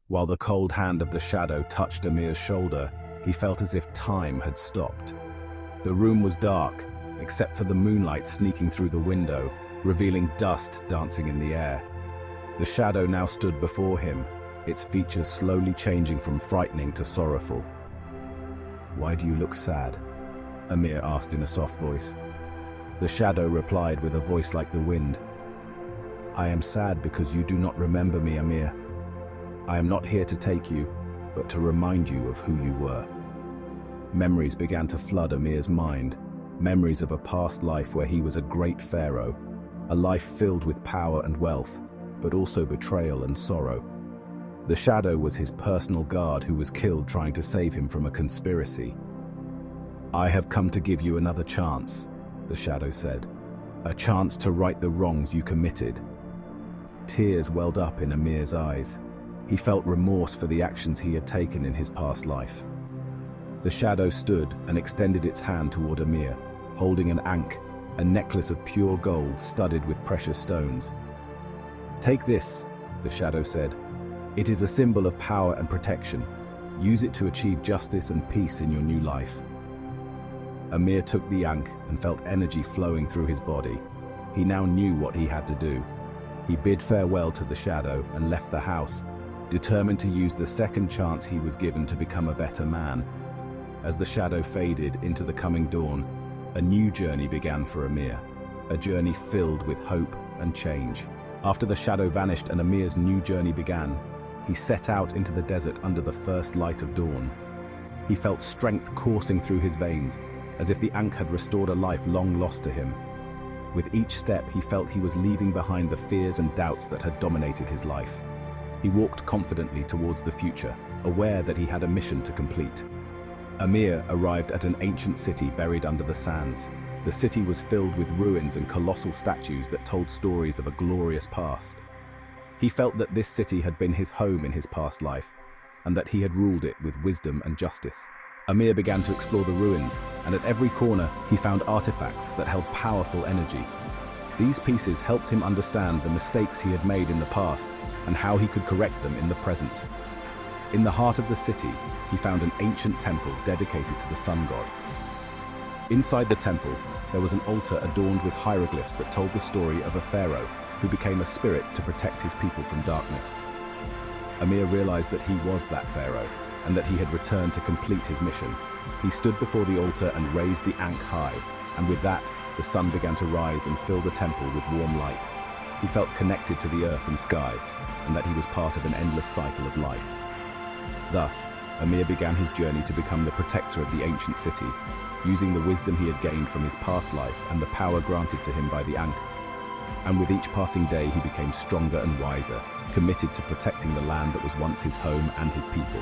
While the cold hand of the shadow touched Amir's shoulder, he felt as if time had stopped. The room was dark, except for the moonlight sneaking through the window, revealing dust dancing in the air. The shadow now stood before him, its features slowly changing from frightening to sorrowful. "Why do you look sad?" Amir asked in a soft voice. The shadow replied with a voice like the wind. "I am sad because you do not remember me, Amir. I am not here to take you, but to remind you of who you were." Memories began to flood Amir's mind, memories of a past life where he was a great pharaoh, a life filled with power and wealth, but also betrayal and sorrow. The shadow was his personal guard who was killed trying to save him from a conspiracy. "I have come to give you another chance," the shadow said. "A chance to right the wrongs you committed." Tears welled up in Amir's eyes. He felt remorse for the actions he had taken in his past life. The shadow stood and extended its hand toward Amir, holding an ankh, a necklace of pure gold studded with precious stones. "Take this," the shadow said. "It is a symbol of power and protection. Use it to achieve justice and peace in your new life." Amir took the ankh and felt energy flowing through his body. He now knew what he had to do. He bid farewell to the shadow and left the house, determined to use the second chance he was given to become a better man. As the shadow faded into the coming dawn, a new journey began for Amir, a journey filled with hope and change. After the shadow vanished and Amir's new journey began, he set out into the desert under the first light of dawn. He felt strength coursing through his veins, as if the ankh had restored a life long lost to him. With each step, he felt he was leaving behind the fears and doubts that had dominated his life. He walked confidently towards the future, aware that he had a mission to complete. Amir arrived at an ancient city buried under the sands. The city was filled with ruins and colossal statues that told stories of a glorious past. He felt that this city had been his home in his past life, and that he had ruled it with wisdom and justice. Amir began to explore the ruins, and at every corner he found artifacts that held powerful energy. These pieces helped him understand the mistakes he had made in the past and how he could correct them in the present. In the heart of the city, he found an ancient temple dedicated to the sun god. Inside the temple, there was an altar adorned with hieroglyphs that told the story of a pharaoh who became a spirit to protect his people from darkness. Amir realized that he was that pharaoh, and that he had returned to complete his mission. He stood before the altar and raised the ankh high, and with that, the sun began to rise and fill the temple with warm light. He felt connected to the earth and sky, and that he was part of an endless cycle of life. Thus, Amir began his journey to become the protector of the ancient city, using the wisdom he had gained from his past life and the power granted to him by the ankh. And with each passing day, he became stronger and wiser, committed to protecting the land that was once his home and his people.